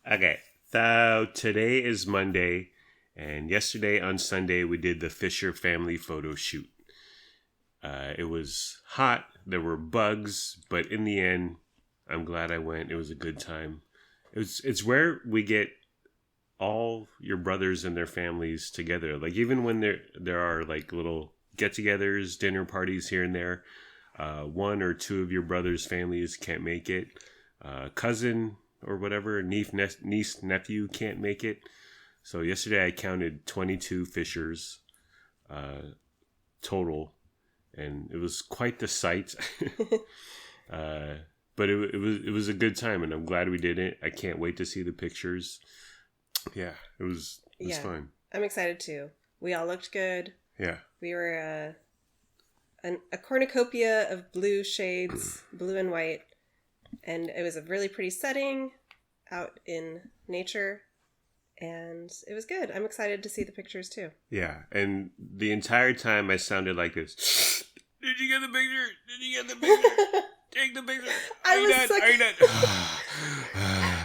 Okay, so today is Monday, and yesterday on Sunday we did the Fisher family photo shoot. It was hot, there were bugs, but in the end, I'm glad I went. It was a good time. It's where we get all your brothers and their families together. Like even when there are like little get-togethers, dinner parties here and there, one or two of your brothers' families can't make it. Cousin or whatever, niece, nephew can't make it. So yesterday I counted 22 Fishers total, and it was quite the sight. uh, but it was a good time, and I'm glad we did it. I can't wait to see the pictures. Yeah, it was fun. I'm excited too. We all looked good. Yeah. We were a cornucopia of blue shades, blue and white. And it was a really pretty setting out in nature. And it was good. I'm excited to see the pictures too. Yeah. And the entire time I sounded like this. Did you get the picture? Did you get the picture? Take the picture. Are you done?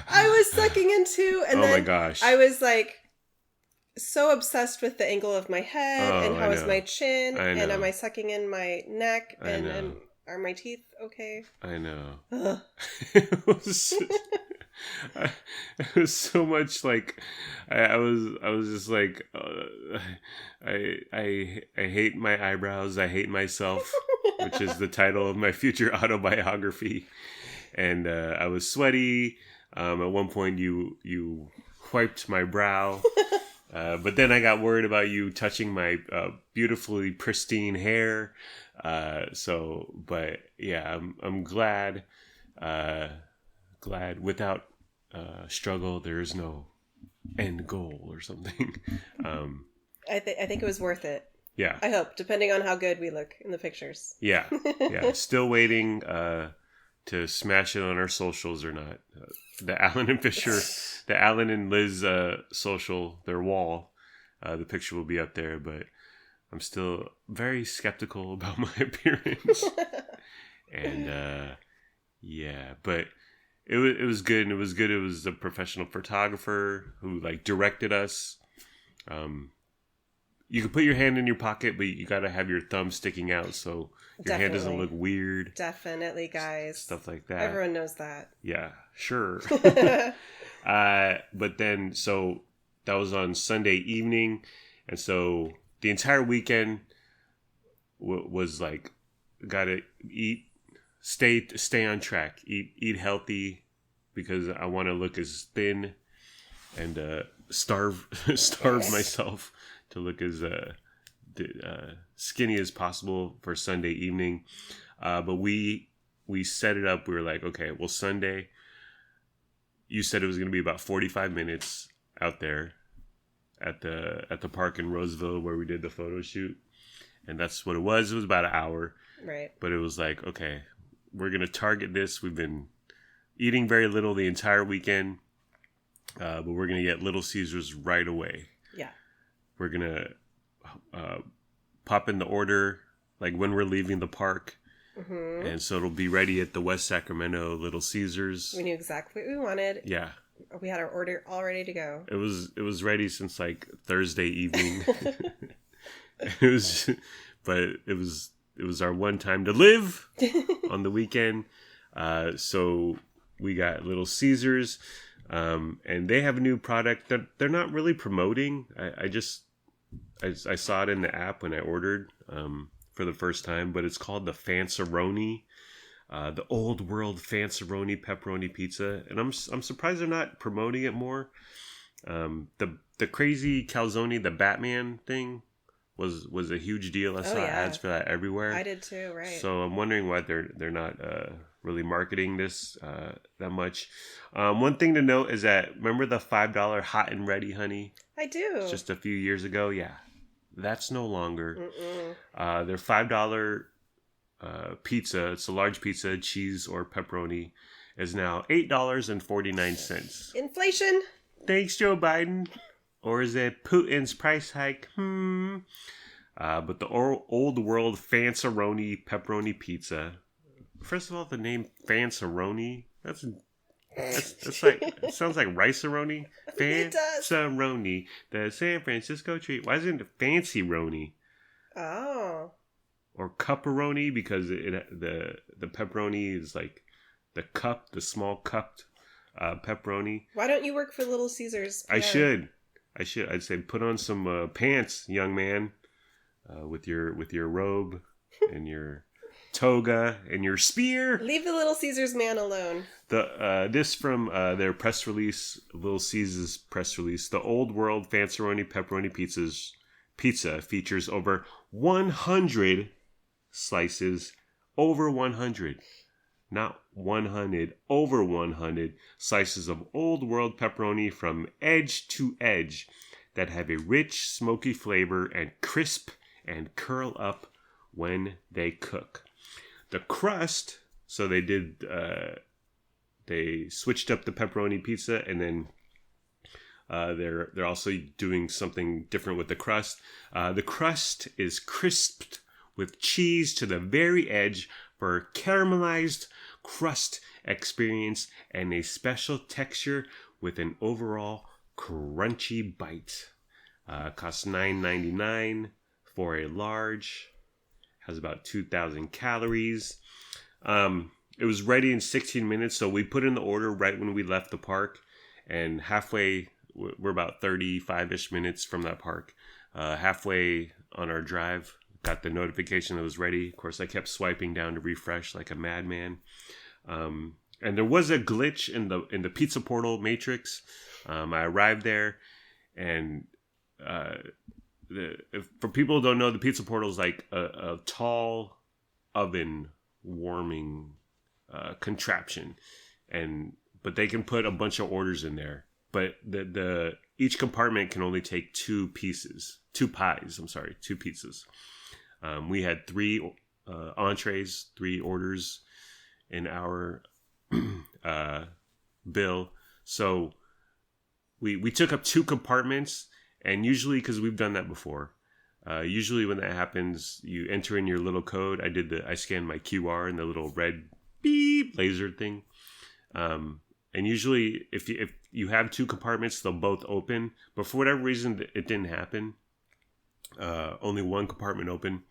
I was sucking in too. And oh my gosh. I was like so obsessed with the angle of my head and how is my chin. And am I sucking in my neck? And are my teeth okay? I know. It was so much like I was just like I hate my eyebrows. I hate myself, which is the title of my future autobiography. And I was sweaty. At one point, you wiped my brow. But then I got worried about you touching my beautifully pristine hair. But yeah, I'm glad. Glad without struggle, there is no end goal or something. I think it was worth it. Yeah. I hope, depending on how good we look in the pictures. Yeah. Yeah. Still waiting to smash it on our socials or not. The Alan and Liz social, their wall, the picture will be up there, but I'm still very skeptical about my appearance. And yeah, but it was good, and it was good. It was a professional photographer who like directed us. You can put your hand in your pocket, but you got to have your thumb sticking out so your hand doesn't look weird. Definitely, guys. Stuff like that. Everyone knows that. Yeah, sure. But then, so that was on Sunday evening. And so the entire weekend was like, gotta eat, stay on track, eat healthy, because I want to look as thin and starve myself to look as skinny as possible for Sunday evening. But we set it up. We were like, okay, well, Sunday, you said it was going to be about 45 minutes out there at the park in Roseville where we did the photo shoot. And that's what it was. It was about an hour. Right. But it was like, okay, we're going to target this. We've been eating very little the entire weekend. But we're going to get Little Caesars right away. Yeah. We're going to pop in the order like when we're leaving the park. Mm-hmm. And so it'll be ready at the West Sacramento Little Caesars. We knew exactly what we wanted. Yeah. We had our order all ready to go. It was ready since like Thursday evening. It was our one time to live on the weekend. So we got Little Caesars, and they have a new product that they're not really promoting. I saw it in the app when I ordered for the first time, but it's called the Fanceroni, the old world Fanceroni pepperoni pizza, and I'm surprised they're not promoting it more. The crazy calzone, the Batman thing, was a huge deal. I saw ads for that everywhere. I did too, right? So I'm wondering why they're not really marketing this that much. One thing to note is that, remember the $5 hot and ready honey? I do. Just a few years ago, yeah. That's no longer. Their $5 pizza, it's a large pizza, cheese or pepperoni, is now $8.49. Inflation. Thanks, Joe Biden. Or is it Putin's price hike? But the old world Fanceroni pepperoni pizza. First of all, the name Fanceroni, that's That's like, it sounds like rice-a-roni. It does. Fanceroni, the San Francisco treat. Why isn't it fancy-roni? Oh. Or cup-a-roni, because the pepperoni is like the cup, the small cupped pepperoni. Why don't you work for Little Caesars? I should. I'd say put on some pants, young man, with your robe and your toga and your spear. Leave the Little Caesars man alone. This from their press release, Lil Caese's press release. The Old World Fanceroni Pepperoni Pizza features over 100 slices, over 100, not 100, over 100 slices of Old World pepperoni from edge to edge that have a rich, smoky flavor and crisp and curl up when they cook. The crust, so they switched up the pepperoni pizza, and then they're also doing something different with the crust. The crust is crisped with cheese to the very edge for a caramelized crust experience and a special texture with an overall crunchy bite. Costs $9.99 for a large. Has about 2,000 calories. It was ready in 16 minutes, so we put in the order right when we left the park, and halfway, we're about 35-ish minutes from that park. Halfway on our drive, got the notification that it was ready. Of course, I kept swiping down to refresh like a madman. And there was a glitch in the pizza portal matrix. I arrived there, and for people who don't know, the pizza portal is like a tall oven warming contraption, but they can put a bunch of orders in there. But each compartment can only take two pizzas. We had 3 entrees, 3 orders in our bill. So we took up 2 compartments, and usually, because we've done that before, usually when that happens, you enter in your little code. I scanned my QR and the little red beep laser thing. And usually, if you have 2 compartments, they'll both open. But for whatever reason, it didn't happen. Only 1 compartment open.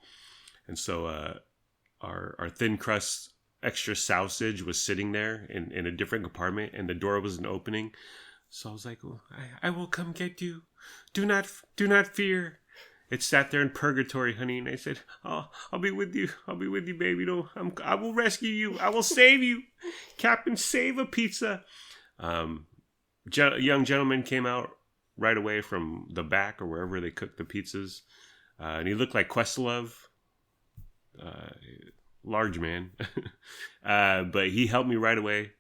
And so our thin crust extra sausage was sitting there in a different compartment, and the door wasn't opening. So I was like, oh, I will come get you. Do not fear. It sat there in purgatory, honey. And I said, oh, I'll be with you. I'll be with you, baby. No, I will rescue you. I will save you. Captain, save a pizza. Young gentleman came out right away from the back or wherever they cooked the pizzas. And he looked like Questlove. Large man. But he helped me right away.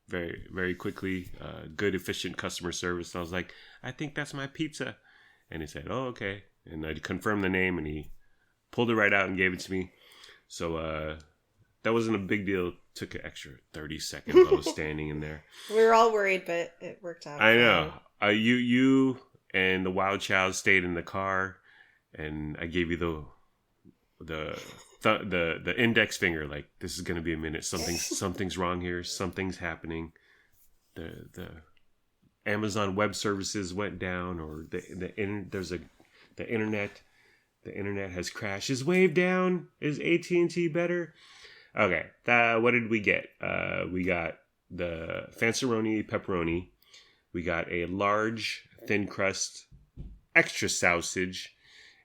Very, very quickly. Good, efficient customer service. And I was like, I think that's my pizza. And he said, oh, okay. And I confirmed the name, and he pulled it right out and gave it to me. So that wasn't a big deal. Took an extra 30 seconds. I was standing in there. We were all worried, but it worked out. I know. You and the Wild Child stayed in the car, and I gave you the index finger. Like, this is gonna be a minute. Something's wrong here. Something's happening. The Amazon Web Services went down, or the internet has crashed. Is Wave down? Is AT&T better? Okay, what did we get? We got the Fanceroni pepperoni. We got a large thin crust extra sausage,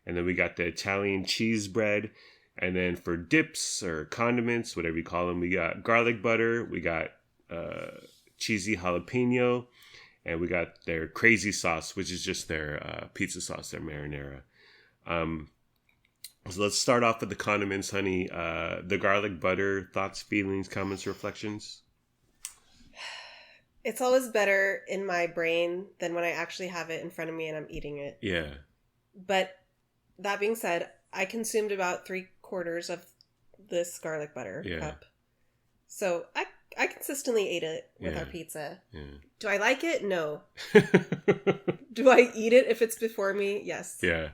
and then we got the Italian cheese bread. And then for dips or condiments, whatever you call them, we got garlic butter. We got cheesy jalapeno. And we got their crazy sauce, which is just their pizza sauce, their marinara. So let's start off with the condiments, honey. The garlic butter, thoughts, feelings, comments, reflections? It's always better in my brain than when I actually have it in front of me and I'm eating it. Yeah. But that being said, I consumed about 3/4 of this garlic butter cup. So I consistently ate it with our pizza. Yeah. Do I like it? No. Do I eat it if it's before me? Yes. Yeah.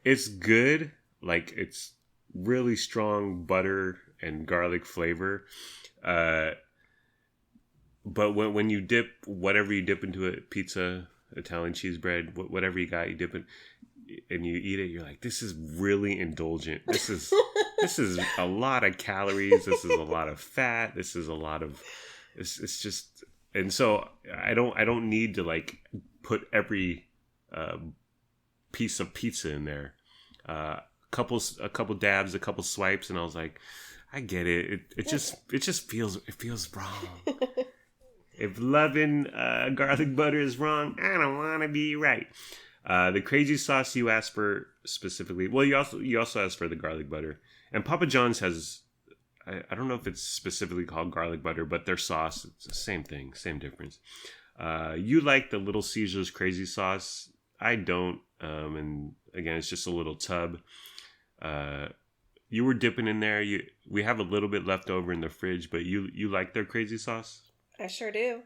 It's good. Like, it's really strong butter and garlic flavor. but when you dip whatever you dip into it, pizza, Italian cheese bread, whatever you got, you dip it and you eat it. You're like, this is really indulgent. This is a lot of calories. This is a lot of fat. This is a lot of. It's just, and so I don't need to like put every piece of pizza in there. A couple dabs, a couple swipes, and I was like, I get it. It just feels wrong. If loving garlic butter is wrong, I don't want to be right. The crazy sauce you asked for specifically. Well, you also asked for the garlic butter, and Papa John's has. I don't know if it's specifically called garlic butter, but their sauce, it's the same thing, same difference. You like the Little Caesars crazy sauce. I don't. And again, it's just a little tub. You were dipping in there. We have a little bit left over in the fridge, but you like their crazy sauce? I sure do.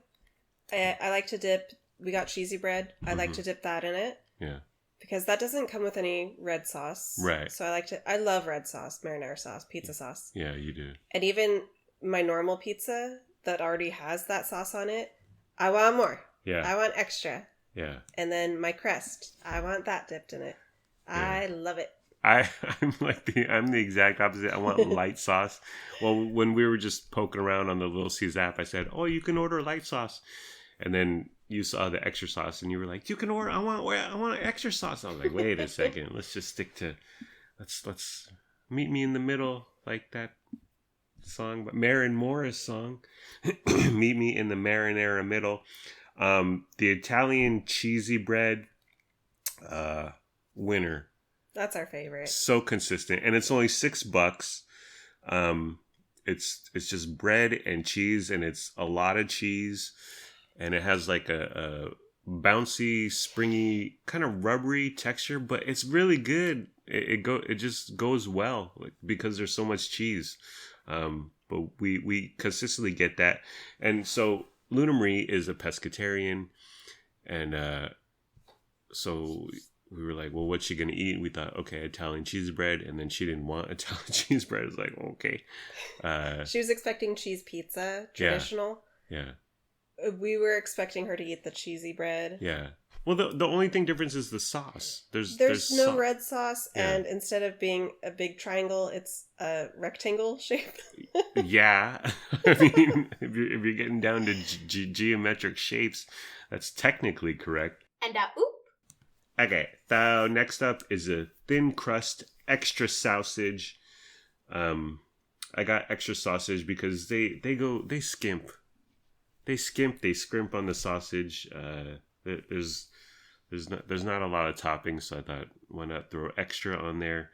I like to dip. We got cheesy bread. I like to dip that in it. Yeah. Because that doesn't come with any red sauce. Right. So I love red sauce, marinara sauce, pizza sauce. Yeah, you do. And even my normal pizza that already has that sauce on it, I want more. Yeah. I want extra. Yeah. And then my crust, I want that dipped in it. Yeah. I love it. I'm the exact opposite. I want light sauce. Well, when we were just poking around on the Lil Caese app, I said, "Oh, you can order light sauce," and then you saw the extra sauce, and you were like, "You can order. I want extra sauce." I was like, "Wait a second. Let's just stick to let's meet me in the middle, like that song, but Maren Morris song. Meet me in the marinara middle." The Italian cheesy bread, winner. That's our favorite. So consistent, and it's only $6. It's just bread and cheese, and it's a lot of cheese, and it has like a bouncy, springy, kind of rubbery texture, but it's really good. It just goes well, like, because there's so much cheese. But we consistently get that, and so Luna Marie is a pescatarian, and so we were like, well, what's she going to eat? We thought, okay, Italian cheese bread. And then she didn't want Italian cheese bread. I was like, okay. She was expecting cheese pizza, traditional. Yeah. We were expecting her to eat the cheesy bread. Yeah. Well, the only thing difference is the sauce. There's no red sauce. Yeah. And instead of being a big triangle, it's a rectangle shape. Yeah. I mean, if you're getting down to geometric shapes, that's technically correct. And oop. Okay, so next up is a thin crust extra sausage. I got extra sausage because they skimp. They scrimp on the sausage. There's not a lot of toppings, so I thought, why not throw extra on there?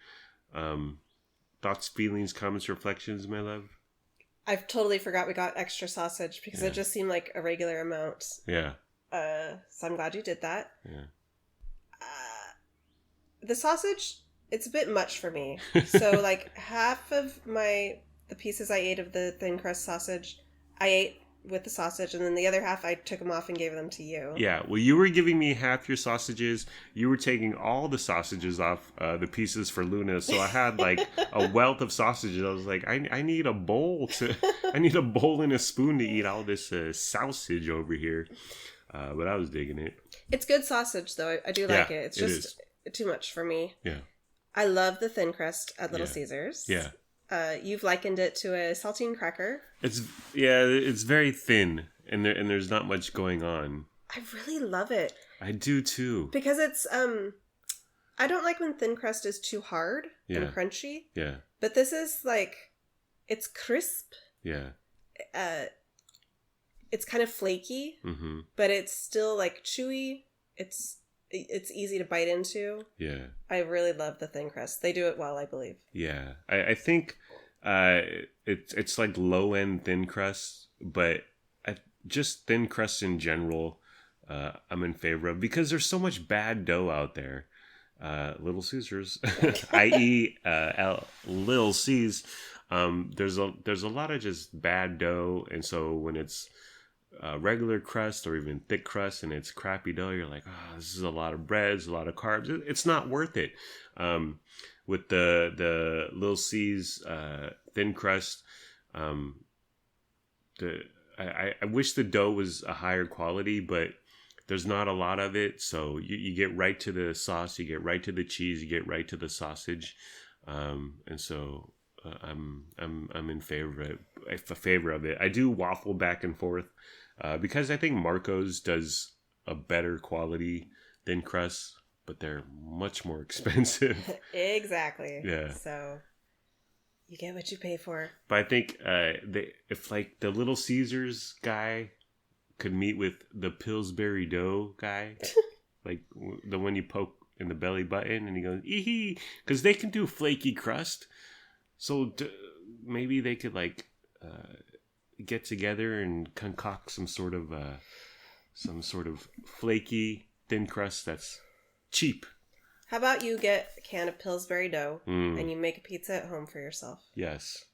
Thoughts, feelings, comments, reflections, my love? I totally forgot we got extra sausage because it just seemed like a regular amount. Yeah. So I'm glad you did that. Yeah. The sausage, it's a bit much for me. So like half of the pieces I ate of the thin crust sausage, I ate with the sausage, and then the other half I took them off and gave them to you. Yeah, well, you were giving me half your sausages. You were taking all the sausages off the pieces for Luna, so I had like a wealth of sausages. I was like, I need a bowl and a spoon to eat all this sausage over here. But I was digging it. It's good sausage, though. I do like it. It's just too much for me. Yeah. I love the thin crust at Little Caesars. Yeah. You've likened it to a saltine cracker. It's very thin, and there's not much going on. I really love it. I do too. Because it's I don't like when thin crust is too hard and crunchy. Yeah. But this is like, it's crisp. Yeah. It's kind of flaky, but it's still like chewy. It's easy to bite into. Yeah. I really love the thin crust. They do it well, I believe. Yeah. I think it's like low end thin crust, but just thin crust in general, I'm in favor of, because there's so much bad dough out there. Little Caesars, i.e. Lil Caese. There's a lot of just bad dough, and so when it's regular crust or even thick crust and it's crappy dough, you're like, this is a lot of breads, a lot of carbs. It's not worth it. With the Lil Caese thin crust, I I wish the dough was a higher quality, but there's not a lot of it. So you get right to the sauce, you get right to the cheese, you get right to the sausage, and so I'm in favor of it. I do waffle back and forth because I think Marco's does a better quality thin crust, but they're much more expensive. Exactly. Yeah. So you get what you pay for. But I think if like the Little Caesars guy could meet with the Pillsbury dough guy, like the one you poke in the belly button and he goes, ee, because they can do flaky crust. So maybe they could like get together and concoct some sort of flaky thin crust that's cheap. How about you get a can of Pillsbury dough and you make a pizza at home for yourself? Yes.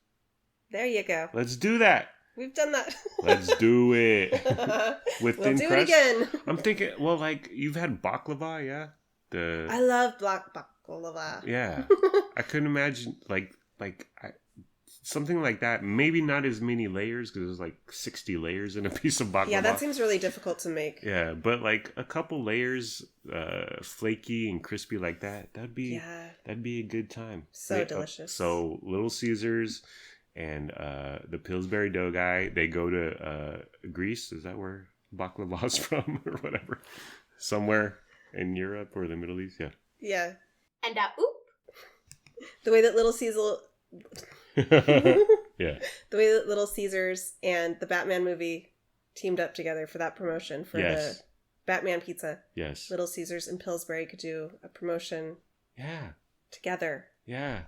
There you go. Let's do that. We've done that. Let's do it. With we'll thin do crust. it again. I'm thinking, well, like you've had baklava, yeah? I love black baklava. Yeah. I couldn't imagine something like that. Maybe not as many layers because there's like 60 layers in a piece of baklava. Yeah, that seems really difficult to make. Yeah, but like a couple layers, flaky and crispy like that. That'd be a good time. So delicious. So Little Caesars and the Pillsbury dough guy, they go to Greece. Is that where baklava's from or whatever? Somewhere in Europe or the Middle East. Yeah. Yeah. And oop. The way that Little Caesar. Yeah. The way that Little Caesars and the Batman movie teamed up together for that promotion for the Batman pizza. Yes. Little Caesars and Pillsbury could do a promotion. Yeah. Together. Yeah.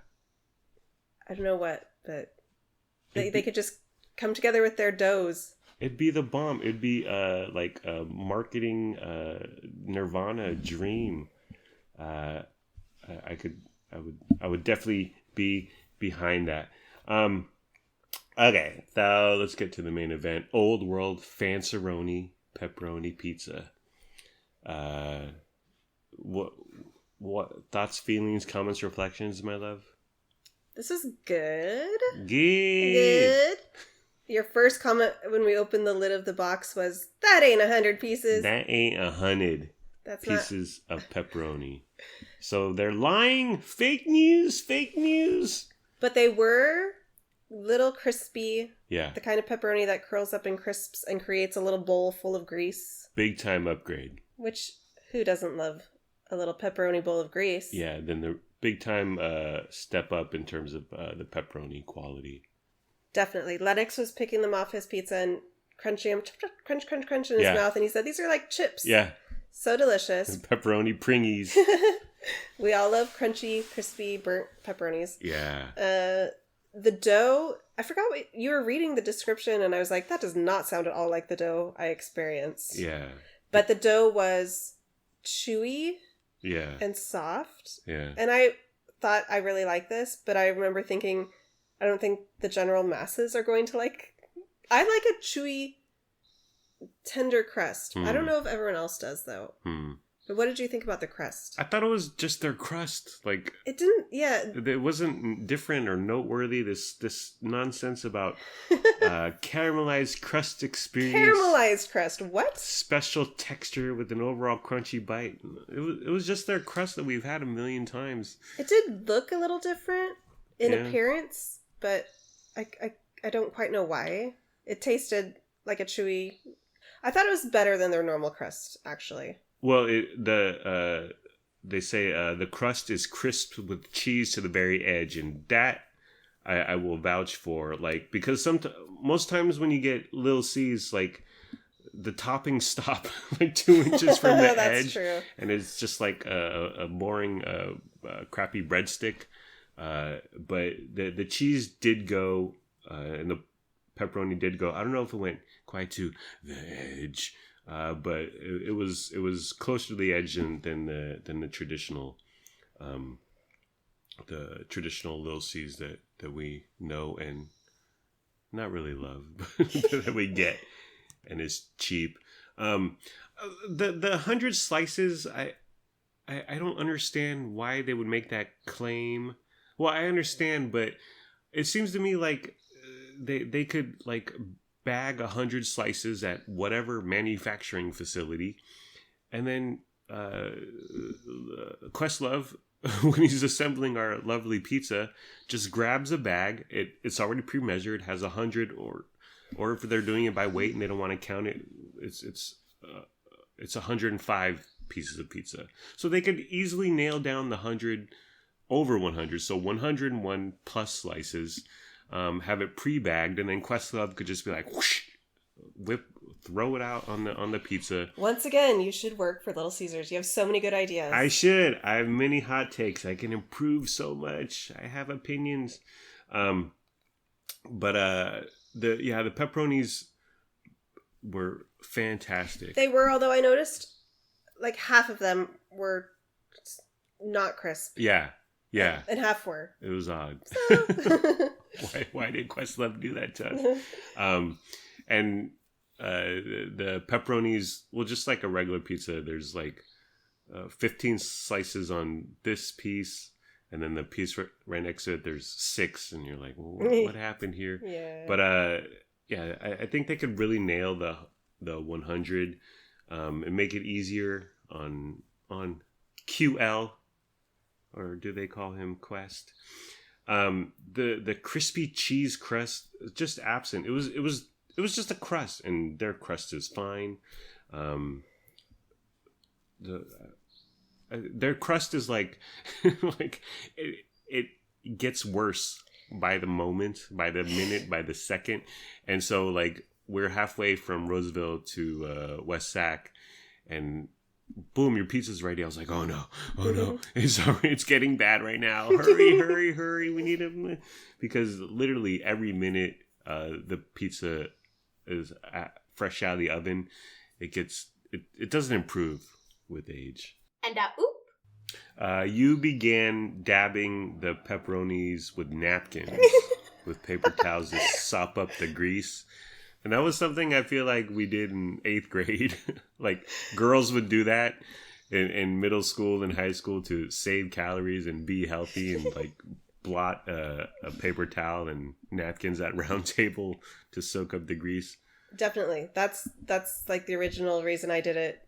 I don't know what, but they could just come together with their doughs. It'd be the bomb. It'd be like a marketing Nirvana dream. I would definitely be behind that. Okay, so let's get to the main event. Old World Fanceroni Pepperoni Pizza. What thoughts, feelings, comments, reflections, my love? This is good. Good. Your first comment when we opened the lid of the box was, "That ain't 100 pieces." That ain't 100 pieces of pepperoni. So they're lying. Fake news. But they were little crispy. Yeah. The kind of pepperoni that curls up and crisps and creates a little bowl full of grease. Big time upgrade. Which, who doesn't love a little pepperoni bowl of grease? Yeah, then the big time step up in terms of the pepperoni quality. Definitely. Lennox was picking them off his pizza and crunching them, crunch in his mouth. And he said, "These are like chips." Yeah. So delicious. Pepperoni pringies. We all love crunchy, crispy, burnt pepperonis. Yeah. The dough, I forgot what you were reading the description and I was like, that does not sound at all like the dough I experienced. Yeah. But the dough was chewy. Yeah. And soft. Yeah. And I thought I really like this, but I remember thinking, I don't think the general masses are going to like. I like a chewy, tender crust. I don't know if everyone else does though. But what did you think about the crust? I thought it was just their crust. Like it didn't. Yeah. It wasn't different or noteworthy. This nonsense about caramelized crust experience. Caramelized crust. What? Special texture with an overall crunchy bite. It was just their crust that we've had a million times. It did look a little different in appearance, but I don't quite know why. It tasted like a chewy. I thought it was better than their normal crust, actually. Well, they say the crust is crisped with cheese to the very edge, and that I will vouch for. Like because most times when you get Lil Caese, like the toppings stop like 2 inches from the edge, true. And it's just like a boring, crappy breadstick. But the cheese did go, and the pepperoni did go. I don't know if it went quite to the edge. But it was closer to the edge than the traditional Lil Caese that we know and not really love, but that we get and is cheap. The 100 slices, I don't understand why they would make that claim. Well, I understand, but it seems to me like they could like bag 100 slices at whatever manufacturing facility, and then Questlove, when he's assembling our lovely pizza, just grabs a bag. It's already pre-measured, has 100, or if they're doing it by weight and they don't want to count it, it's 105 pieces of pizza. So they could easily nail down the 100 over 100. So 101 plus slices, have it pre-bagged, and then Questlove could just be like, whoosh, throw it out on the pizza. Once again, you should work for Little Caesars. You have so many good ideas. I should. I have many hot takes. I can improve so much. I have opinions. But the pepperonis were fantastic. They were, although I noticed like half of them were not crisp. Yeah. And half were. It was odd. So. Why did Questlove do that to us? And the pepperonis, well, just like a regular pizza, there's like 15 slices on this piece, and then the piece right next to it, there's 6, and you're like, well, what happened here? Yeah. But I think they could really nail the 100 and make it easier on QL, or do they call him Quest? The crispy cheese crust just absent. It was just a crust, and their crust is fine. Their crust is like like it gets worse by the moment, by the minute, by the second. And so like we're halfway from Roseville to West Sac, and boom, your pizza's ready. I was like, oh no, it's getting bad right now. Hurry, we need him. Because literally every minute the pizza is fresh out of the oven, it doesn't improve with age. And you began dabbing the pepperonis with napkins, with paper towels to sop up the grease. And that was something I feel like we did in 8th grade. Like, girls would do that in middle school and high school to save calories and be healthy, and like blot a paper towel and napkins at round table to soak up the grease. Definitely. That's like the original reason I did it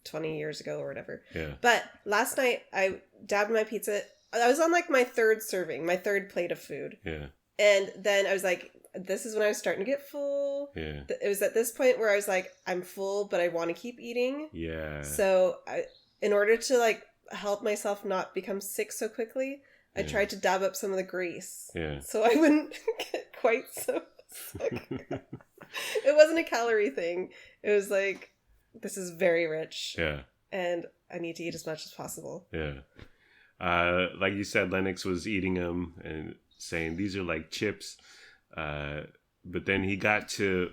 20 years ago or whatever. Yeah. But last night I dabbed my pizza. I was on like my 3rd serving, my 3rd plate of food. Yeah. And then I was like, this is when I was starting to get full. Yeah. It was at this point where I was like, I'm full, but I want to keep eating. Yeah. So in order to like help myself not become sick so quickly, I tried to dab up some of the grease. Yeah. So I wouldn't get quite so sick. It wasn't a calorie thing. It was like, this is very rich. Yeah. And I need to eat as much as possible. Yeah. Like you said, Lennox was eating them and saying these are like chips. But then he got to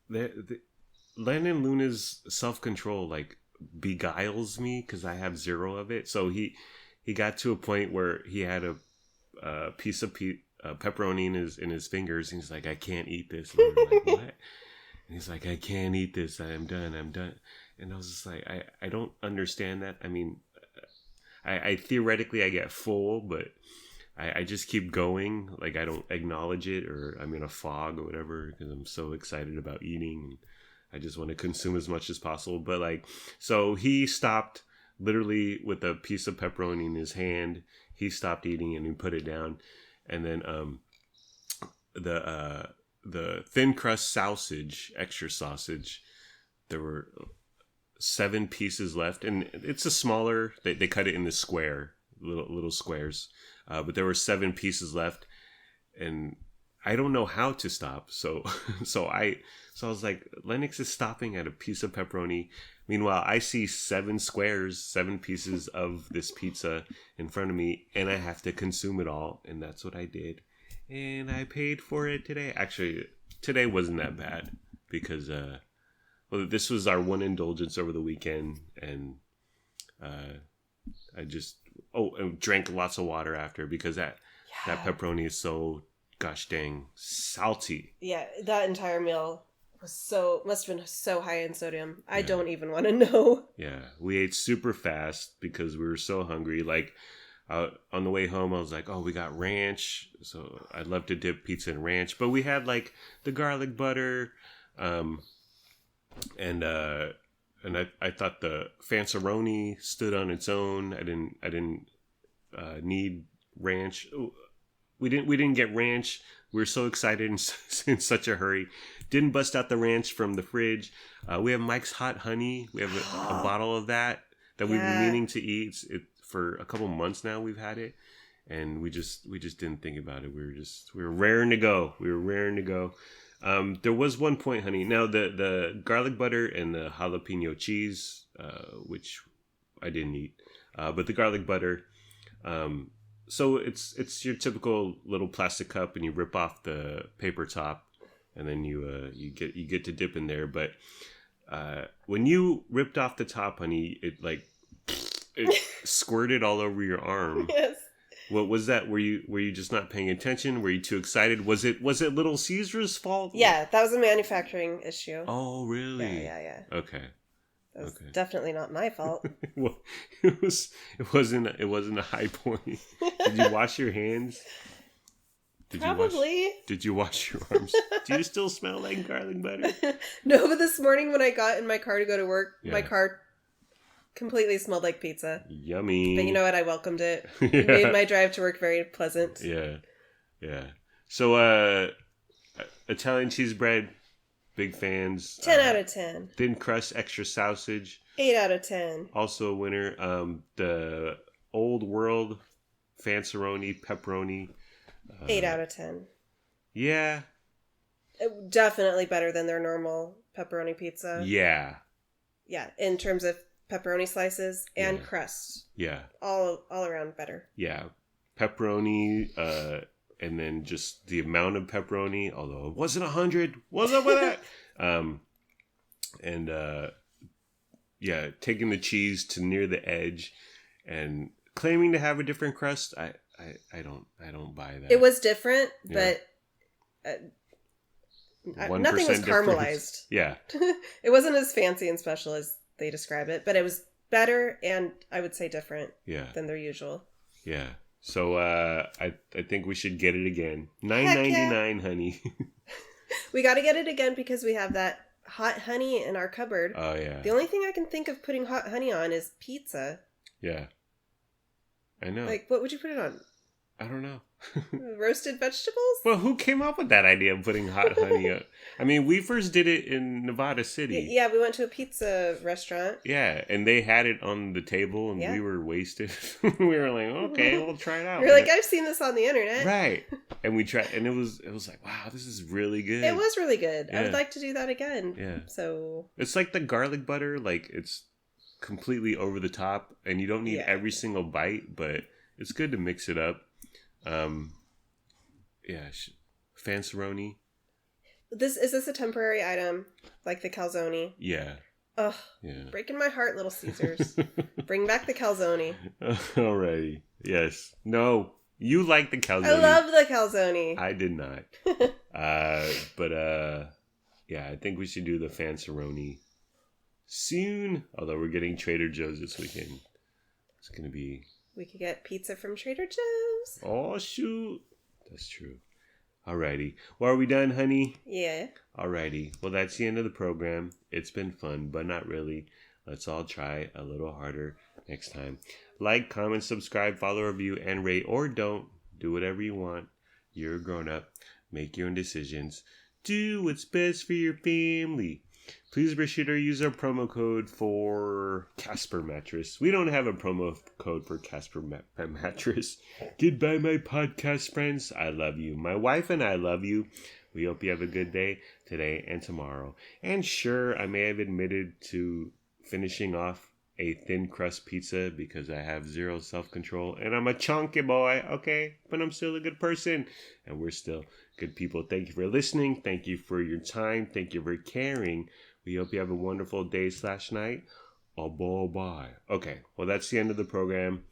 Len and Luna's self-control like beguiles me because I have 0 of it. So he got to a point where he had a piece of pepperoni in his fingers, and he's like, I can't eat this. And we were like, what? And he's like, I can't eat this. I'm done. And I was just like, I don't understand that. I mean, I theoretically I get full, but I just keep going. Like, I don't acknowledge it, or I'm in a fog or whatever because I'm so excited about eating. And I just want to consume as much as possible. But like, so he stopped literally with a piece of pepperoni in his hand. He stopped eating and he put it down. And then the thin crust sausage, extra sausage, there were 7 pieces left, and it's a smaller. They cut it into little squares, but there were 7 pieces left, and I don't know how to stop. So I was like, Lennox is stopping at a piece of pepperoni. Meanwhile, I see 7 squares, 7 pieces of this pizza in front of me, and I have to consume it all. And that's what I did. And I paid for it today. Actually, today wasn't that bad because, this was our one indulgence over the weekend. And I just, drank lots of water after because that pepperoni is so gosh dang salty. Yeah, that entire meal must have been so high in sodium. I don't even want to know. Yeah, we ate super fast because we were so hungry. Like, On the way home, I was like, "Oh, we got ranch, so I'd love to dip pizza in ranch." But we had like the garlic butter, um, and I thought the Fanceroni stood on its own. I didn't need ranch. We didn't get ranch. We were so excited and in such a hurry. Didn't bust out the ranch from the fridge. We have Mike's Hot Honey. We have a bottle of that we've been meaning to eat. For a couple months now. We've had it, and we just didn't think about it. We were raring to go. There was one point, honey. Now the garlic butter and the jalapeno cheese, which I didn't eat, but the garlic butter. So it's your typical little plastic cup, and you rip off the paper top, and then you get to dip in there. But when you ripped off the top, honey, it squirted all over your arm. Yes. What was that? Were you just not paying attention? Were you too excited? Was it Little Caesar's fault? Yeah, that was a manufacturing issue. Oh, really? Yeah. Okay. That was definitely not my fault. Well, it wasn't a high point. Did you wash your hands? Probably. Did you wash your arms? Do you still smell like garlic butter? No, but this morning when I got in my car to go to work, my car completely smelled like pizza. Yummy. But you know what? I welcomed it. It made my drive to work very pleasant. Yeah. So, Italian cheese bread, big fans. 10 out of 10. Thin crust, extra sausage. 8 out of 10. Also a winner. The Old World Fanceroni, Pepperoni. 8 out of 10. Yeah. Definitely better than their normal pepperoni pizza. Yeah. Yeah, in terms of pepperoni slices and crust. Yeah. All around better. Yeah. Pepperoni, and then just the amount of pepperoni, although it wasn't 100. What's up with that? Taking the cheese to near the edge and claiming to have a different crust. I don't buy that. It was different, but nothing was caramelized. Yeah. It wasn't as fancy and special as they describe it, but it was better and I would say different than their usual. Yeah. So I think we should get it again. $9.99, honey. We got to get it again because we have that hot honey in our cupboard. Oh yeah. The only thing I can think of putting hot honey on is pizza. Yeah. I know. Like, what would you put it on? I don't know. Roasted vegetables? Well, who came up with that idea of putting hot honey up? I mean, we first did it in Nevada City. Yeah, we went to a pizza restaurant. Yeah, and they had it on the table, and we were wasted. We were like, okay, we'll try it out. We're like, I've seen this on the internet. Right. And we tried, and it was like, wow, this is really good. It was really good. Yeah. I would like to do that again. Yeah. So it's like the garlic butter, like it's completely over the top, and you don't need every single bite, but it's good to mix it up. Fanceroni. Is this a temporary item like the calzone? Yeah. Ugh. Yeah. Breaking my heart, Little Caesars. Bring back the calzone. Alrighty. Yes. No. You like the calzone. I love the calzone. I did not. I think we should do the Fanceroni soon. Although we're getting Trader Joe's this weekend. It's gonna be. We could get pizza from Trader Joe's. Oh, shoot. That's true. Alrighty. Well, are we done, honey? Yeah. Alrighty. Well, that's the end of the program. It's been fun, but not really. Let's all try a little harder next time. Like, comment, subscribe, follow, review, and rate, or don't. Do whatever you want. You're a grown-up. Make your own decisions. Do what's best for your family. Please be sure to use our promo code for Casper Mattress. We don't have a promo code for Casper Mattress. Goodbye, my podcast friends. I love you. My wife and I love you. We hope you have a good day today and tomorrow. And sure, I may have admitted to finishing off a thin crust pizza because I have zero self-control and I'm a chunky boy, okay? But I'm still a good person and we're still good people. Thank you for listening. Thank you for your time. Thank you for caring. We hope you have a wonderful day/night. Bye. Okay, well, that's the end of the program.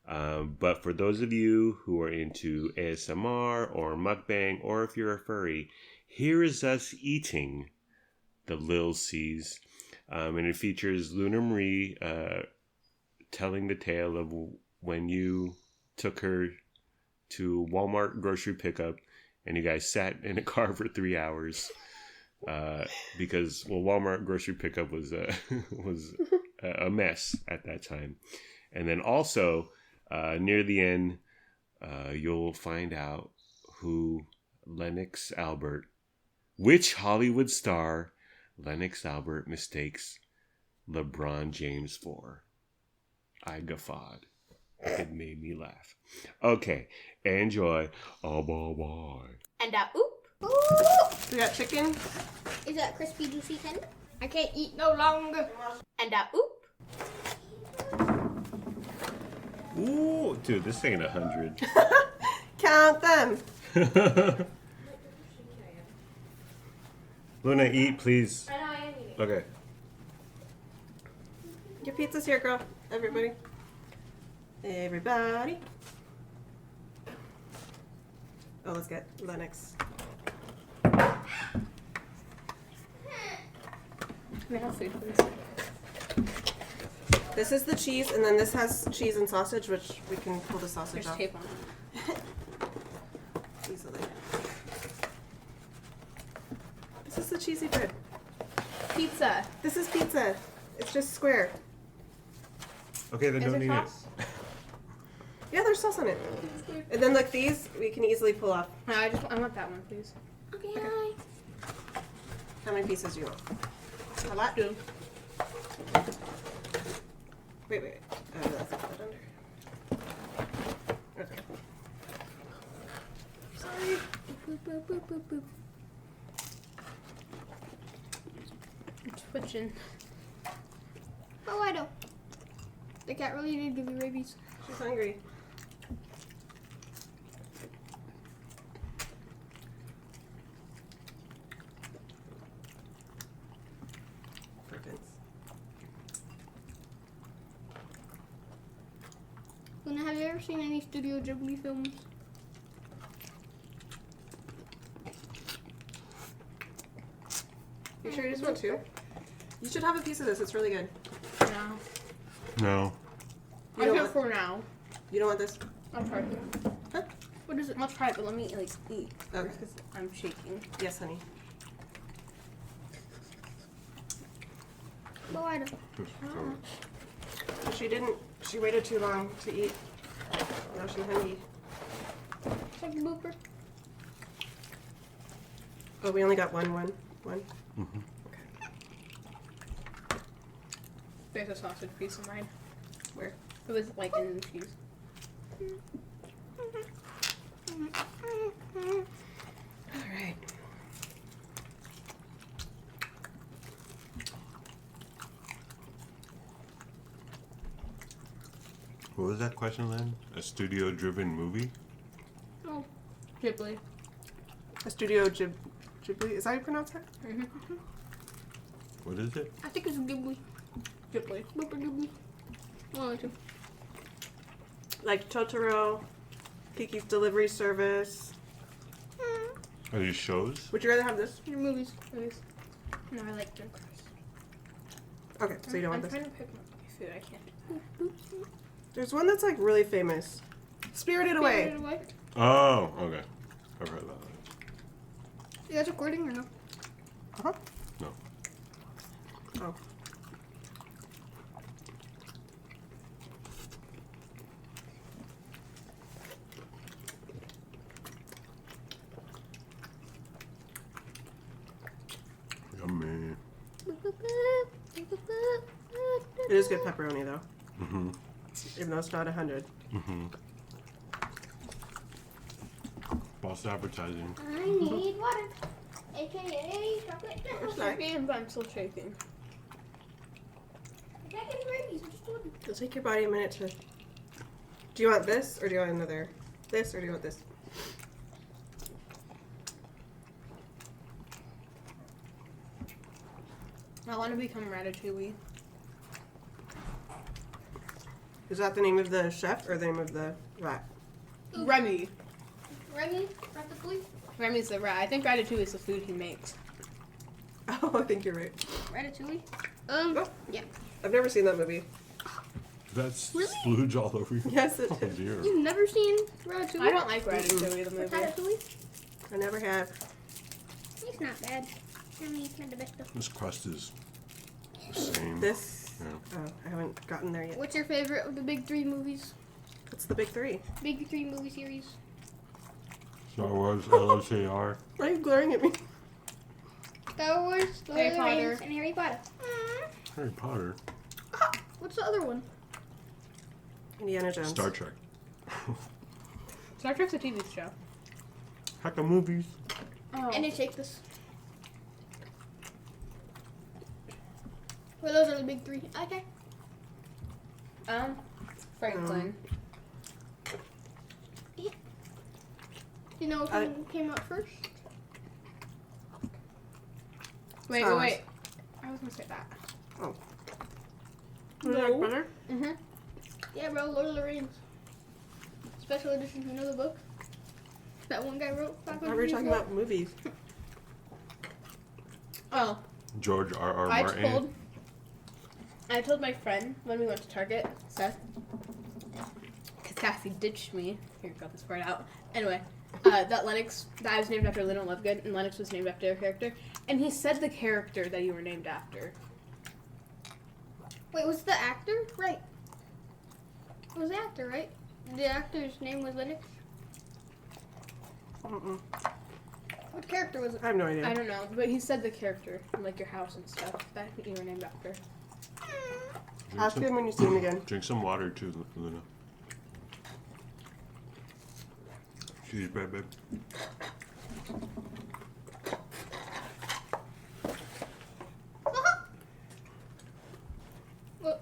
But for those of you who are into ASMR or mukbang, or if you're a furry, here is us eating the Lil Caese. And it features Luna Marie telling the tale of when you took her to Walmart grocery pickup, and you guys sat in a car for 3 hours because Walmart grocery pickup was a mess at that time. And then also near the end, you'll find out who which Hollywood star Lennox Albert mistakes LeBron James for. I guffawed. It made me laugh. Okay, enjoy. Oh, boy. And oop. Ooh. We got chicken. Is that crispy, juicy tender? I can't eat no longer. And oop. Ooh, dude, this ain't 100. Count them. Luna, eat, please. I know I am eating. Okay. Your pizza's here, girl. Everybody. Everybody. Oh, let's get Lennox. Can I have food, please? This is the cheese, and then this has cheese and sausage, which we can pull the sausage There's off tape on it. easily. This is the cheesy bread. Pizza. This is pizza. It's just square. Okay, then Is don't there eat it. sauce? Yeah, there's sauce on it. And then like these, we can easily pull off. No, I want that one, please. Okay. How many pieces do you want? A lot? Two. Wait. Let's put that under. Okay. Sorry. Boop, boop, boop, boop, boop. I'm twitching. Oh, I know. The cat really did give me rabies. She's hungry. Luna, have you ever seen any Studio Ghibli films? You sure you just want two? You should have a piece of this. It's really good. No. No. You I'm don't here want- for now. You don't want this? I'll try it. Huh? What is it? I'll try it, but let me eat. Okay. Because I'm shaking. Yes, honey. Oh, I don't. She waited too long to eat. Now she's hungry. Check the booper. Oh, we only got one. Mm-hmm. Okay. There's a sausage piece of mine. Where? It was like in the cheese. All right. What was that question, Len? A studio-driven movie? Oh, Ghibli. A Studio Ghibli. Is that how you pronounce it? Mm-hmm. What is it? I think it's Ghibli. Ghibli. Booper Ghibli. One or two. Like Totoro, Kiki's Delivery Service. Are these shows? Would you rather have this? Your movies. No, I like Dark Horse. Okay, so you don't want I'm this. trying to pick my food. I can't. There's one that's like really famous. Spirited Away. Spirited Away. Oh, okay. I've heard about that. You guys recording or no? Uh-huh. No. Oh. Yummy. It is good pepperoni though. Mm-hmm. Even though it's not 100. Mm-hmm. False advertising. I need water. AKA chocolate. Where's I'm that? shaking, but I'm still shaking. That is rabies. I just told you. It'll take your body a minute to... Do you want this or do you want another? This or do you want this? I want to become Ratatouille. Is that the name of the chef or the name of the rat? Remy. Remy? Ratatouille? Remy's the rat. I think Ratatouille is the food he makes. Oh, I think you're right. Ratatouille? Oh. Yeah. I've never seen that movie. That's Really? splooge all over you. Yes, it Oh is. dear. You've never seen Ratatouille? I don't like Ratatouille, the Or movie. Ratatouille? I never have. It's not bad. I mean, it's not the best though. This crust is the same. This? Yeah. Oh, I haven't gotten there yet. What's your favorite of the big three movies? What's the big three? Big three movie series. Star Wars, LOCR. Why are you glaring at me? Star Wars, Lord Harry of the Potter. Rings, and Harry Potter. Harry Potter. What's the other one? Indiana Jones. Star Trek. Star Trek's a TV show. Heck of movies. Oh. And you take this. Well, those are the big three. Okay. Franklin. You know who came out first? Wait, Star wait. I was gonna say that. No. Better? Mm-hmm. Yeah, bro, Lord of the Rings. Special edition. You know the book? That one guy wrote. I thought we were talking about movies. Oh, George R.R. Martin. I told my friend when we went to Target, Seth, because Cassie ditched me. Here, got this part out. Anyway, that I was named after Lynn Lovegood, and Lennox was named after a character. And he said the character that you were named after. Wait, was the actor? Right. It was the actor, right? The actor's name was Lennox? Mm-mm. What character was it? I have no idea. I don't know, but he said the character, like your house and stuff, that you were named after. Drink Ask some- him when you see him again. Drink some water too, Luna. Cheese bread, babe. What?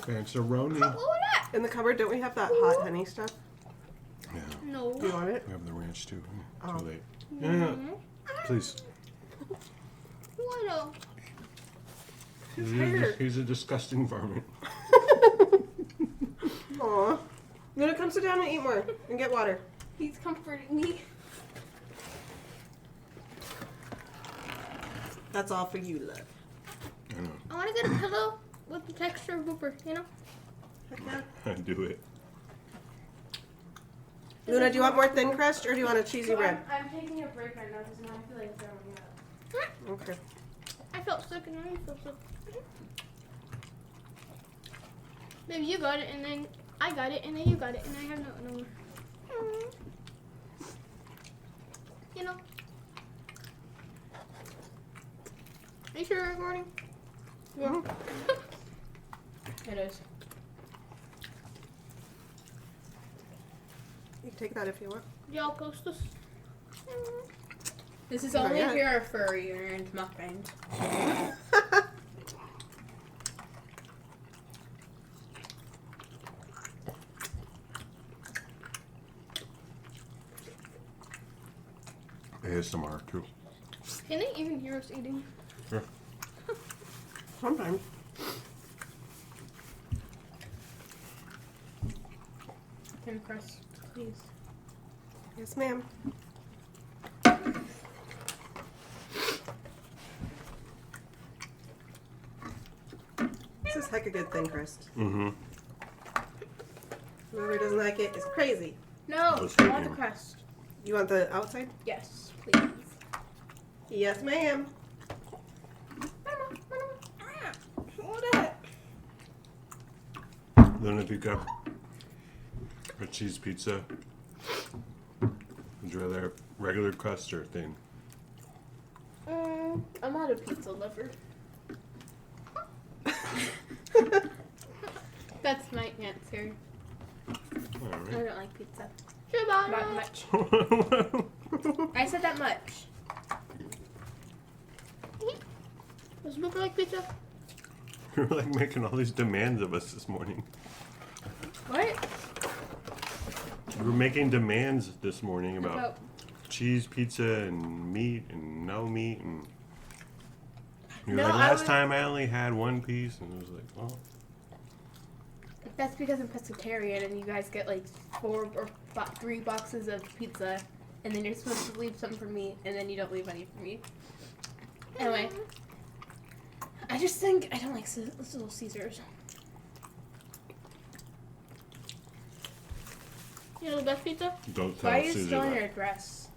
Fanceroni. What was that? In the cupboard, don't we have that hot honey stuff? Yeah. No. Do you want it? We have the ranch too. Oh. Too late. Yeah. Please. What else? He's a disgusting varmint. Aw. Luna, come sit down and eat more. And get water. He's comforting me. That's all for you, love. I know. I want to get a pillow with the texture of Booper, you know? Heck yeah. I do it. Luna, do you want more thin crust or do you want a cheesy bread? I'm taking a break right now because now I feel like throwing up. Okay. I felt sick and then you felt sick. Maybe you got it and then I got it and then you got it and I have no more. You know? Are you sure you're recording? Yeah. It is. You can take that if you want. Y'all post this? This is Not only yet. if you're a furry or into mukbangs. ASMR too. Can they even hear us eating? Sure. Sometimes. Thin crust, please. Yes, ma'am. This is heck a good thin crust. Mm-hmm. Whoever doesn't like it is crazy. No, Let's I take want the him. crust. You want the outside? Yes, please. Yes, ma'am. What that? Luna, pick up a cheese pizza. Would you rather regular crust or thin? I'm not a pizza lover. That's my answer. All I right. don't like pizza. Shabbat. Not much. I said that much. Does Booper like pizza? You're like making all these demands of us this morning. What? You were making demands this morning about cheese pizza and meat and no meat and you're No, like, I last was- time I only had one piece, and it was like, oh. That's because I'm pescatarian and you guys get like 3 boxes of pizza and then you're supposed to leave something for me and then you don't leave any for me. Anyway, I just think I don't like Little Caesars. You know the best pizza? Don't tell Why are you Susie still in that. your dress?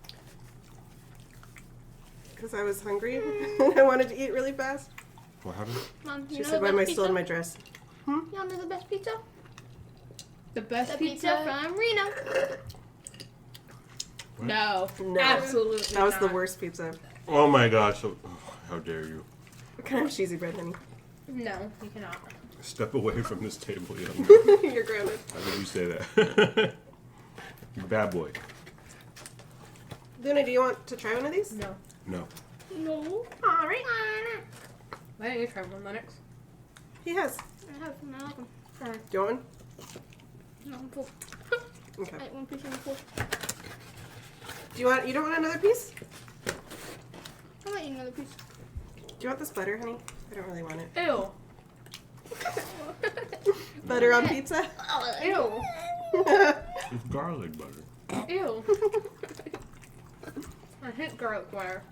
Because I was hungry and I wanted to eat really fast. What happened? Mom, you She know said, the why am I best still in pizza? my dress? You know the best pizza? The best The pizza? from Reno. No, No. absolutely That was the not. worst pizza. Oh my gosh, how dare you. What kind of cheesy bread, honey? No, you cannot. Step away from this table, young man. You're grounded. How did you say that? You bad boy. Luna, do you want to try one of these? No. No. No. Alright. Why don't you try one, Lennox? He has. I have some. I like them. Do you want one? No, I'm full. Okay. I ate one piece and I'm full. You don't want another piece? I might eat another piece. Do you want this butter, honey? I don't really want it. Ew. Butter on pizza? Ew. It's garlic butter. Ew. I hate garlic water.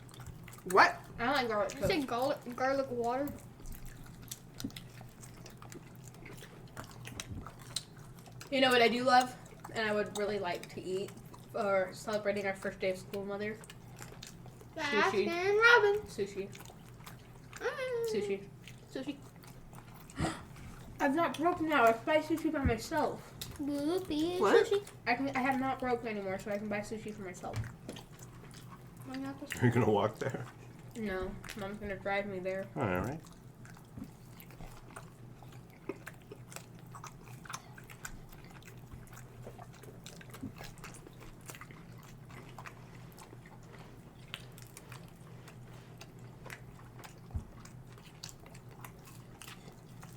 What? I don't like garlic I toast. said garlic water. You know what I do love, and I would really like to eat for celebrating our first day of school, Mother? Sushi. Baskin Robbins. Sushi. Mm. Sushi. Sushi. I've not broken out. I can buy sushi by myself. Whoopie. What? Sushi. I have not broken anymore, so I can buy sushi for myself. Why not this? Are you gonna walk there? No, Mom's gonna drive me there. Alright.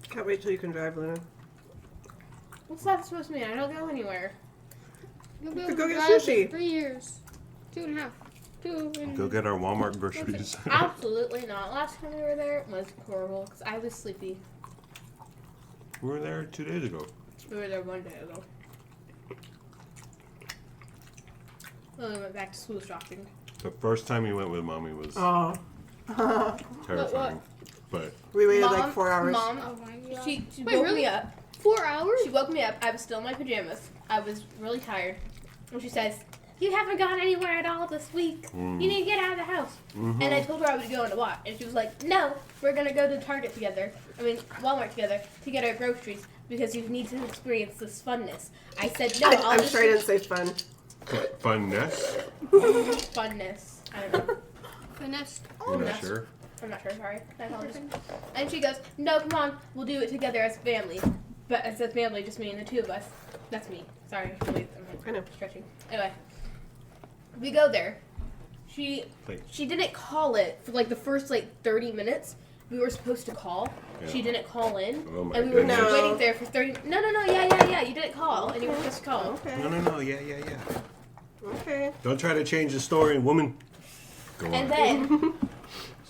Can't wait till you can drive, Luna. What's that supposed to mean? I don't go anywhere. You'll be Could able go to get drive sushi. in 3 years. 2.5. 2 and Go get our Walmart groceries. Absolutely not. Last time we were there was horrible because I was sleepy. We were there 2 days ago. We were there one day ago. Then we went back to school shopping. The first time we went with Mommy was Oh. terrifying. But We waited Mom, like 4 hours. Mom, Oh my god. she Wait, woke really? me up. 4 hours? She woke me up. I was still in my pajamas. I was really tired. And she says, "You haven't gone anywhere at all this week. You need to get out of the house." Mhm. And I told her I was going to what? And she was like, "No, we're going to go to Target together. Walmart together to get our groceries because you need to experience this funness." I said, "No, I'm sure I didn't say fun. funness. funness." I don't know. Finesse. You're not that's- sure? I'm not sure, sorry. I apologize. And she goes, "No, come on, we'll do it together as a family." But as a family, just me and the two of us. That's me. Sorry, I'm I know. stretching. Anyway, we go there. She Thanks. didn't call it for like the first 30 minutes. We were supposed to call. Yeah. She didn't call in, Oh my and we were goodness. just No. waiting there for 30. No, yeah. You didn't call, and you were supposed to call. Okay. No. Yeah. Okay. Don't try to change the story, woman. Go on. And then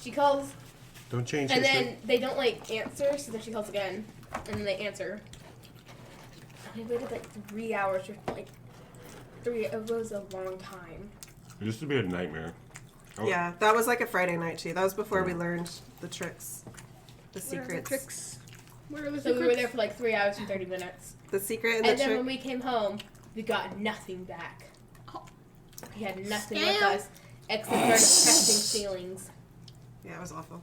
she calls. Don't change And history. then they don't answer, so then she calls again, and then they answer. And we waited 3 hours for it was a long time. It used to be a nightmare. Oh, Yeah, that was like a Friday night too. That was before we Yeah. learned the tricks. The What are the secrets. tricks? What are the So we were there secrets? for 3 hours and 30 minutes. The secret and And the then trick. when we came home, we got nothing back. We had nothing Scam. with us except our depressing feelings. Yeah, it was awful.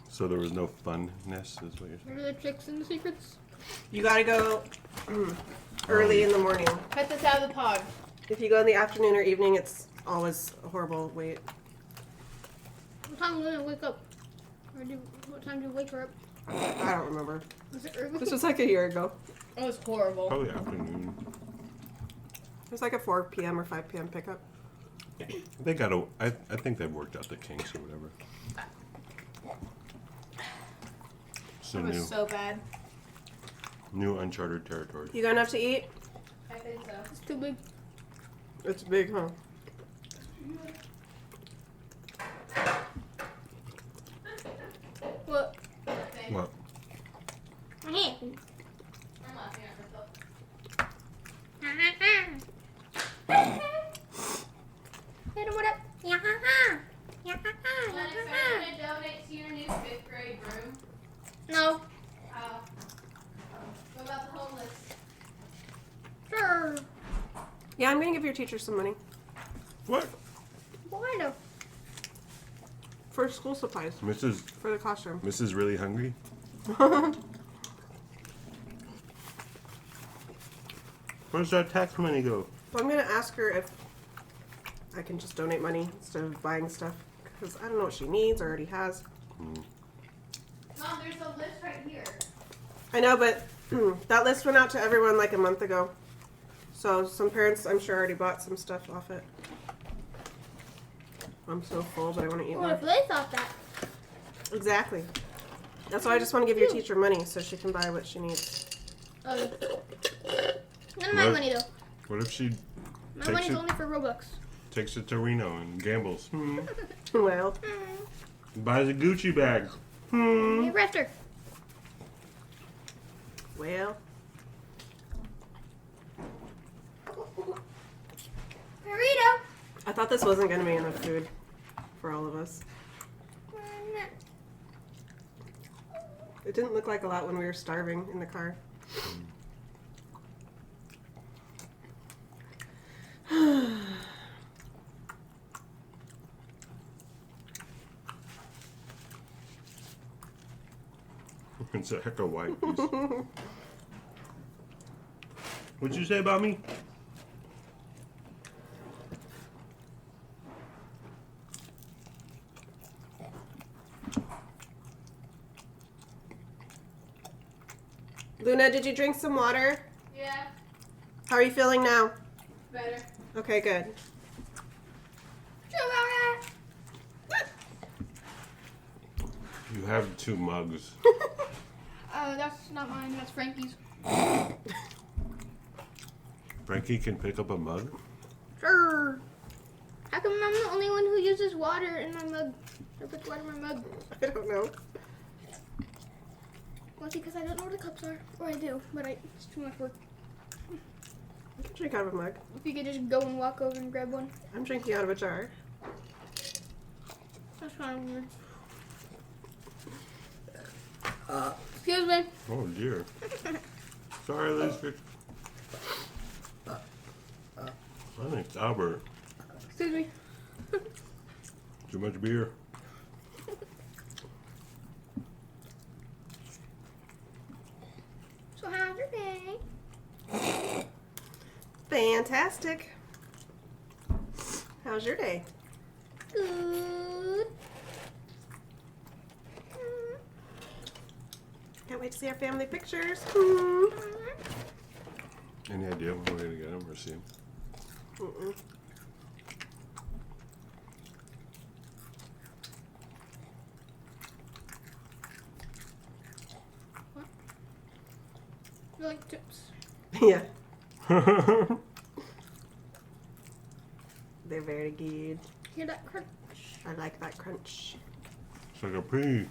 So there was no funness, is what you're saying? What are the tricks and the secrets? You gotta go early in the morning. Cut this out of the pod. If you go in the afternoon or evening, it's always a horrible wait. What time did I wake up? What time did you wake her up? I don't remember. Was it early? This was like a year ago. It was horrible. Probably afternoon. It was like a 4 p.m. or 5 p.m. pickup. They got a. I think they've worked out the kinks or whatever. So It new, was so bad. new uncharted territory. You got enough to eat? I think so. It's too big. It's big, huh? What? What? My hand. I'm laughing at myself. Hit him what up? Yeah. Lennox, are you going to donate to your new 5th grade room? No. What about the homeless? Sure. Yeah, I'm gonna give your teacher some money What? Why no? for school supplies Mrs. for the classroom. Mrs. really hungry? Where's our tax money go? Well, I'm gonna ask her if I can just donate money instead of buying stuff because I don't know what she needs or already has. Mom, there's a list right here. I know, but that list went out to everyone like a month ago. So some parents, I'm sure, already bought some stuff off it. I'm so full, but I want to eat What if more. they thought that? Exactly. That's why I just want to give your teacher money so she can buy what she needs. None of my What? money though. What if she My Takes money's it. only for Robux. takes it to Reno and gambles? Well, Buys a Gucci bag. Hey, Raptor. well. Burrito. I thought this wasn't going to be enough food for all of us. It didn't look like a lot when we were starving in the car. It's a heck of a white piece. What'd you say about me? Luna, did you drink some water? Yeah, How are you feeling now? better. Okay, good. You have 2 mugs. That's not mine. That's Frankie's. Frankie can pick up a mug? Sure. How come I'm the only one who uses water in my mug? Or puts water in my mug? I don't know. Well, because I don't know where the cups are. Or I do, but it's too much work. You can drink out of a mug. If you could just go and walk over and grab one. I'm drinking out of a jar. That's kind of weird. Excuse me. Oh dear. Sorry, Lizard. I think it's Albert. Excuse me. Too much beer. So how's your day? Fantastic. How's your day? Good. Can't wait to see our family pictures. Any idea when we're gonna get him or see him? Mm-mm. You like chips? Yeah, they're very good. Hear that crunch? I like that crunch. It's like a pea.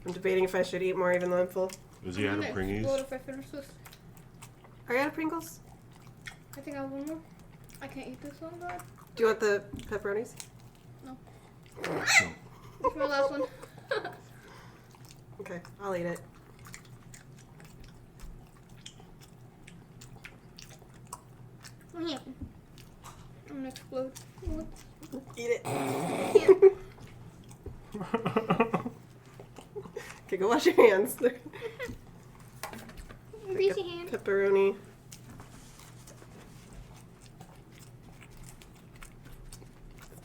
I'm debating if I should eat more even though I'm full. Is he out of What Pringies? if I finish this? Are you out of Pringles? I think I have one more. I can't eat this one, God. Do you want the pepperonis? It's my last one. Okay, I'll eat it. What happened? I'm gonna explode. What? Eat it. Can't. Okay, go wash your hands. Greasy hand. Pepperoni.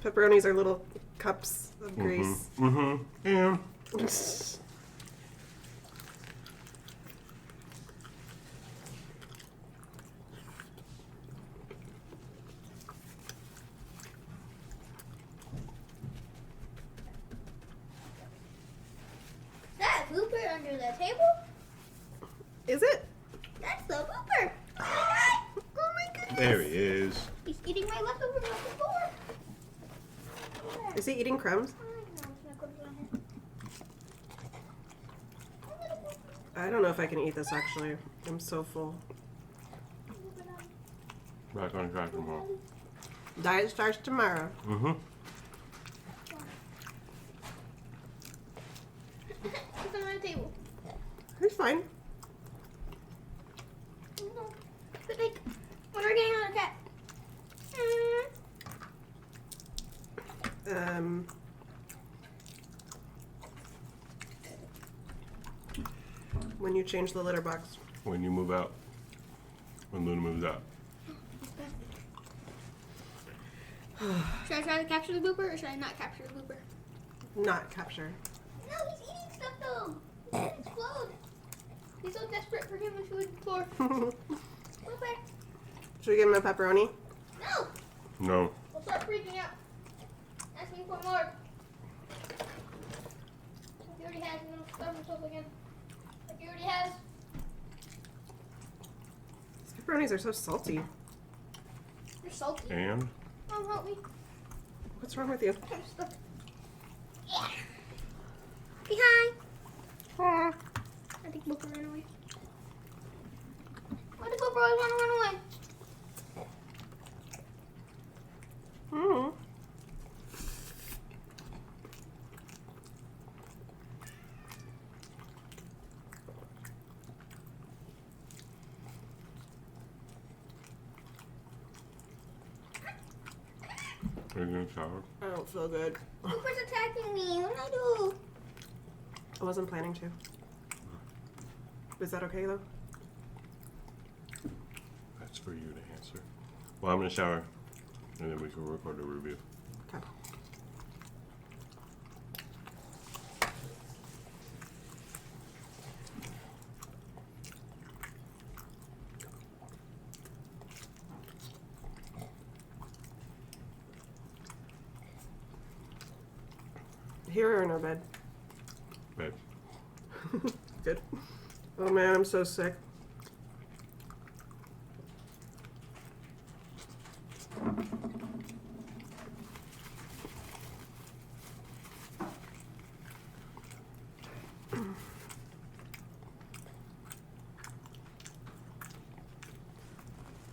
Pepperonis are little cups of grease. Mm-hmm. Yeah. That blooper under the table? Is it? That's the blooper. Oh my goodness. There he is. He's eating my leftovers off the floor. Is he eating crumbs? I don't know if I can eat this actually. I'm so full. Back on track tomorrow. Diet starts tomorrow. Mm-hmm. Put them on the table. He's fine. But like, when we're getting on a cat. When you change the litter box. When you move out. When Luna moves out. Should I try to capture the blooper or should I not capture the blooper? Not capture. No, he's eating stuff though. Explode. He's so desperate for human food before. Blooper. Should we give him a pepperoni? No. No. We'll start freaking out. Asking for more. He already has, and then he'll starve himself again. Like he already has. These pepperonis are so salty. They're salty. And? Mom, help me. What's wrong with you? I'm stuck. Yeah. Say hi. I think Booker ran away. Why did Booker always want to run away? Mm. Are you going to shower? I don't feel good. Booker's attacking me. What do I do? I wasn't planning to. Is that okay though? That's for you to answer. Well, I'm going to shower. And then we can record a review. Okay. Here or in our bed? Babe. Good. Oh man, I'm so sick.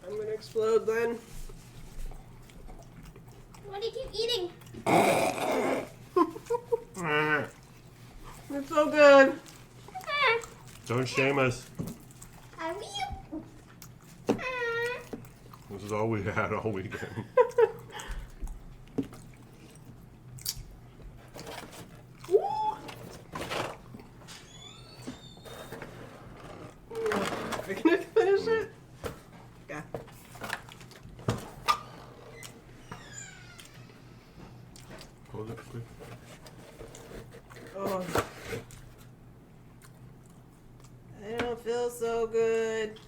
I'm gonna explode, Glenn. Why do you keep eating? It's so good. Don't shame us. I will. This is all we had all weekend. Are you gonna finish it? Yeah. Hold it quick. Oh. I don't feel so good.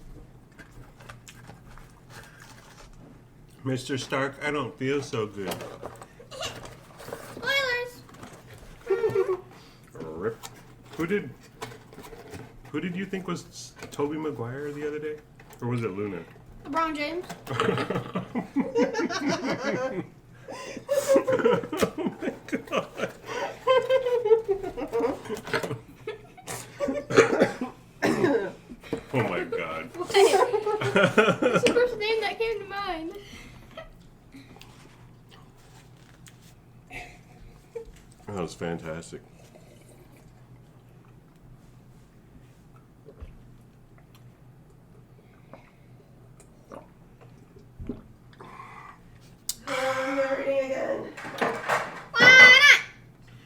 Mr. Stark, I don't feel so good. Spoilers. Rip. Who did you think was Toby Maguire the other day? Or was it Luna? LeBron James. Oh my god. Oh my god. That's the first name that came to mind. That was fantastic.